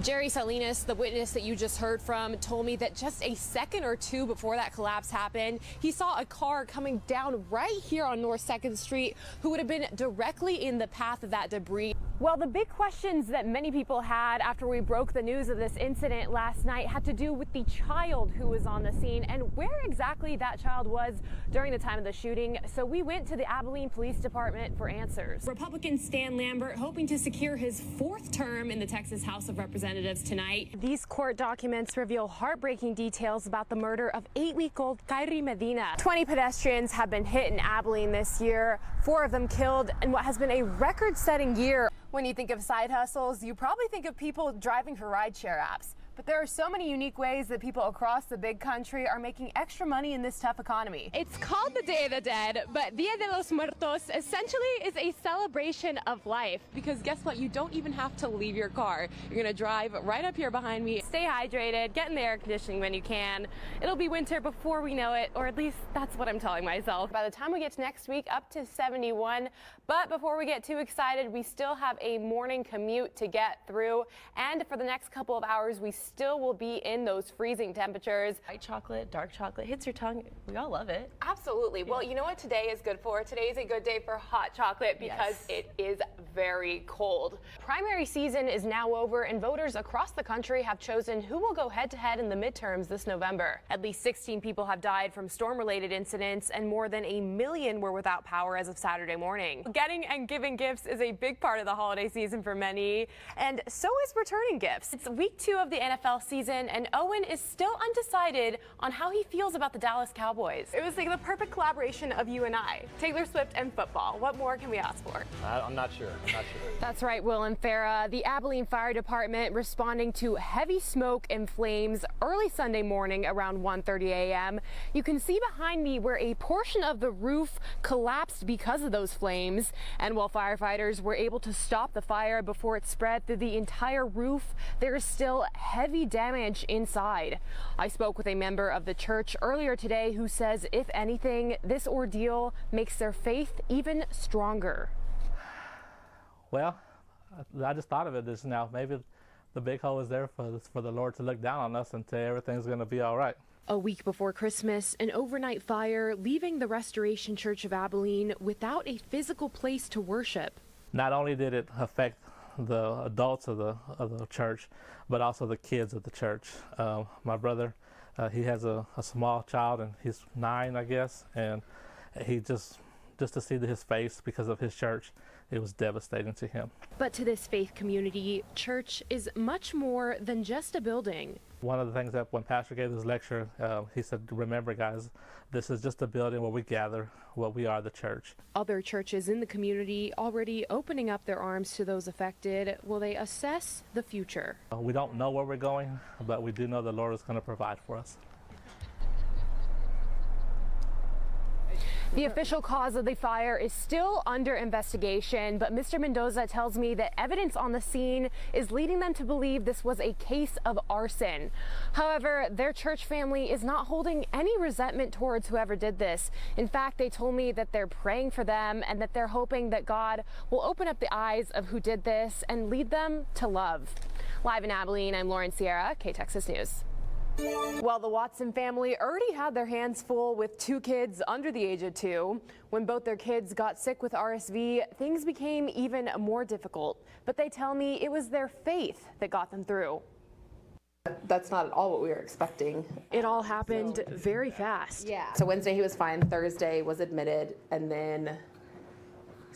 Jerry Salinas, the witness that you just heard from, told me that just a second or two before that collapse happened, he saw a car coming down right here on North 2nd Street who would have been directly in the path of that debris. Well, the big questions that many people had after we broke the news of this incident last night had to do with the child who was on the scene and where exactly that child was during the time of the shooting. So we went to the Abilene Police Department for answers. Republican Stan Lambert hoping to secure his 4th term in the Texas House of Representatives tonight. These court documents reveal heartbreaking details about the murder of 8-week-old Kyrie Medina. 20 pedestrians have been hit in Abilene this year, 4 of them killed in what has been a record-setting year. When you think of side hustles, you probably think of people driving for rideshare apps. But there are so many unique ways that people across the big country are making extra money in this tough economy. It's called the Day of the Dead, but Dia de los Muertos essentially is a celebration of life. Because guess what? You don't even have to leave your car. You're gonna drive right up here behind me. Stay hydrated, get in the air conditioning when you can. It'll be winter before we know it, or at least that's what I'm telling myself. By the time we get to next week, up to 71. But before we get too excited, we still have a morning commute to get through. And for the next couple of hours, we still will be in those freezing temperatures. White chocolate, dark chocolate, hits your tongue. We all love it. Absolutely. Yeah. Well, you know what today is good for? Today is a good day for hot chocolate because it is very cold. Primary season is now over and voters across the country have chosen who will go head-to-head in the midterms this November. At least 16 people have died from storm-related incidents and more than 1 million were without power as of Saturday morning. Getting and giving gifts is a big part of the holiday season for many, and so is returning gifts. It's week 2 of the NFL season, and Owen is still undecided on how he feels about the Dallas Cowboys. It was like the perfect collaboration of you and I, Taylor Swift and football. What more can we ask for? I'm not sure. That's right, Will and Farah. The Abilene Fire Department responding to heavy smoke and flames early Sunday morning around 1:30 a.m. You can see behind me where a portion of the roof collapsed because of those flames. And while firefighters were able to stop the fire before it spread through the entire roof, there is still heavy damage inside. I spoke with a member of the church earlier today who says, if anything, this ordeal makes their faith even stronger. Well, I just thought of it just now. Maybe the big hole is there for the Lord to look down on us and say everything's going to be all right. A week before Christmas, an overnight fire leaving the Restoration Church of Abilene without a physical place to worship. Not only did it affect the adults of the church, but also the kids of the church. My brother, he has a small child, and he's 9, I guess, and he just to see his face because of his church, it was devastating to him. But to this faith community, church is much more than just a building. One of the things that when Pastor gave his lecture, he said, remember guys, this is just a building where we gather, where we are the church. Other churches in the community already opening up their arms to those affected. Will they assess the future? We don't know where we're going, but we do know the Lord is going to provide for us. The official cause of the fire is still under investigation, but Mr. Mendoza tells me that evidence on the scene is leading them to believe this was a case of arson. However, their church family is not holding any resentment towards whoever did this. In fact, they told me that they're praying for them and that they're hoping that God will open up the eyes of who did this and lead them to love. Live in Abilene, I'm Lauren Sierra, KTexas News. Well, the Watson family already had their hands full with 2 kids under the age of 2. When both their kids got sick with RSV, things became even more difficult. But they tell me it was their faith that got them through. That's not at all what we were expecting. It all happened very fast. Yeah. So Wednesday he was fine, Thursday was admitted, and then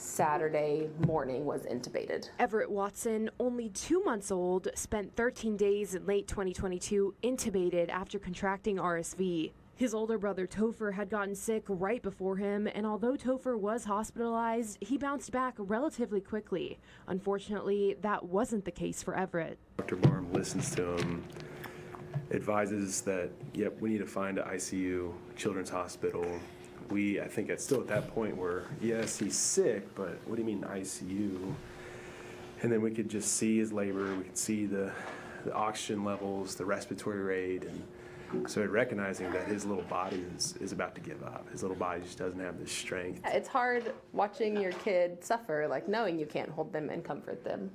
Saturday morning was intubated. Everett Watson, only 2 months old, spent 13 days in late 2022 intubated after contracting RSV. His older brother Topher had gotten sick right before him, and although Topher was hospitalized, he bounced back relatively quickly. Unfortunately, that wasn't the case for Everett. Dr. Barham listens to him, advises that, yep, we need to find an ICU, children's hospital. I think it's still at that point where, yes, he's sick, but what do you mean ICU? And then we could just see his labor, we could see the oxygen levels, the respiratory rate, and so recognizing that his little body is about to give up. His little body just doesn't have the strength. It's hard watching your kid suffer, like knowing you can't hold them and comfort them.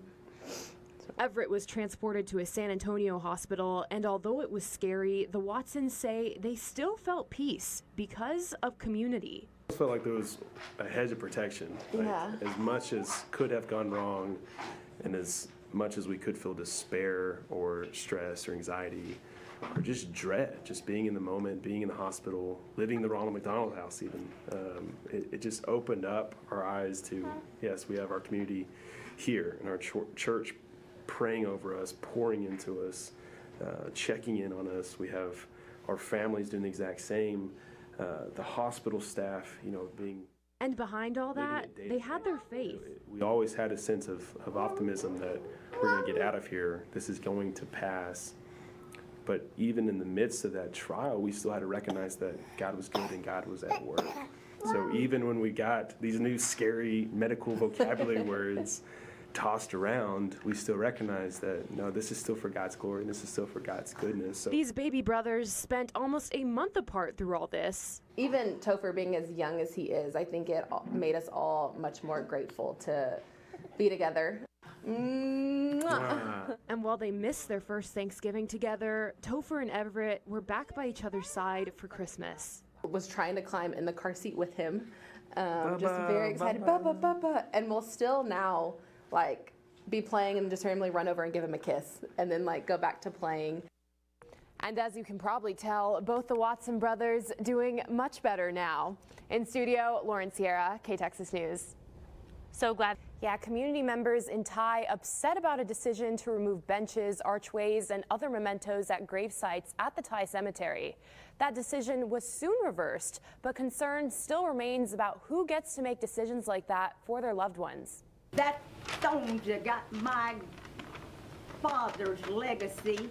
Everett was transported to a San Antonio hospital, and although it was scary, the Watsons say they still felt peace because of community. I felt like there was a hedge of protection. Like, as much as could have gone wrong, and as much as we could feel despair or stress or anxiety, or just dread, just being in the moment, being in the hospital, living in the Ronald McDonald House even. It just opened up our eyes to, yes, we have our community here in our church praying over us, pouring into us, checking in on us. We have our families doing the exact same. The hospital staff, being... And behind all that, they had their faith. We always had a sense of optimism that we're going to get out of here. This is going to pass. But even in the midst of that trial, we still had to recognize that God was good and God was at work. So even when we got these new scary medical vocabulary words tossed around, we still recognize that, no, this is still for God's glory and this is still for God's goodness. So these baby brothers spent almost a month apart through all this. Even Topher being as young as he is, I think it made us all much more grateful to be together. And while they missed their first Thanksgiving together, Topher and Everett were back by each other's side for Christmas. Was trying to climb in the car seat with him, just very excited, and we'll still now be playing and just randomly run over and give him a kiss and then go back to playing. And as you can probably tell, both the Watson brothers doing much better now. In studio, Lauren, Sierra, K-Texas News. So glad. Yeah, community members in Thai upset about a decision to remove benches, archways, and other mementos at grave sites at the Thai cemetery. That decision was soon reversed, but concern still remains about who gets to make decisions like that for their loved ones. That stones that got my father's legacy,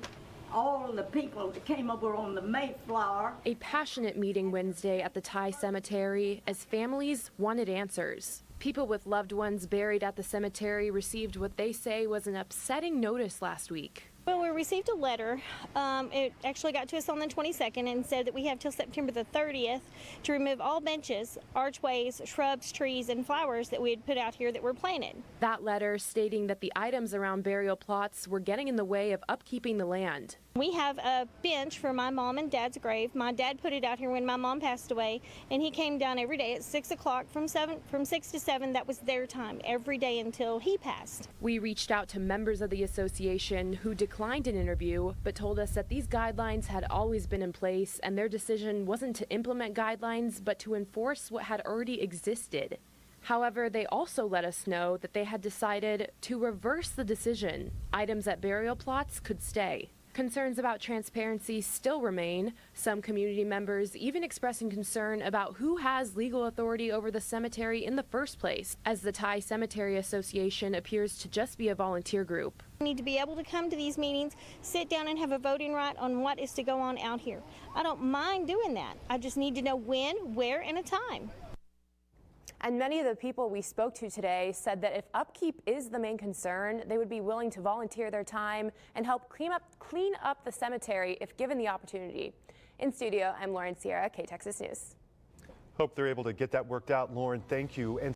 all the people that came over on the Mayflower. A passionate meeting Wednesday at the Thai cemetery as families wanted answers. People with loved ones buried at the cemetery received what they say was an upsetting notice last week. Well, we received a letter. It actually got to us on the 22nd and said that we have till September the 30th to remove all benches, archways, shrubs, trees, and flowers that we had put out here that were planted. That letter stating that the items around burial plots were getting in the way of upkeeping the land. We have a bench for my mom and dad's grave. My dad put it out here when my mom passed away, and he came down every day at 6 o'clock from 6 to 7. That was their time every day until he passed. We reached out to members of the association who declined an interview, but told us that these guidelines had always been in place and their decision wasn't to implement guidelines, but to enforce what had already existed. However, they also let us know that they had decided to reverse the decision. Items at burial plots could stay. Concerns about transparency still remain, some community members even expressing concern about who has legal authority over the cemetery in the first place, as the Thai Cemetery Association appears to just be a volunteer group. We need to be able to come to these meetings, sit down and have a voting right on what is to go on out here. I don't mind doing that. I just need to know when, where, and a time. And many of the people we spoke to today said that if upkeep is the main concern, they would be willing to volunteer their time and help clean up the cemetery if given the opportunity. In studio, I'm Lauren, Sierra, K-Texas News. Hope they're able to get that worked out. Lauren, thank you. And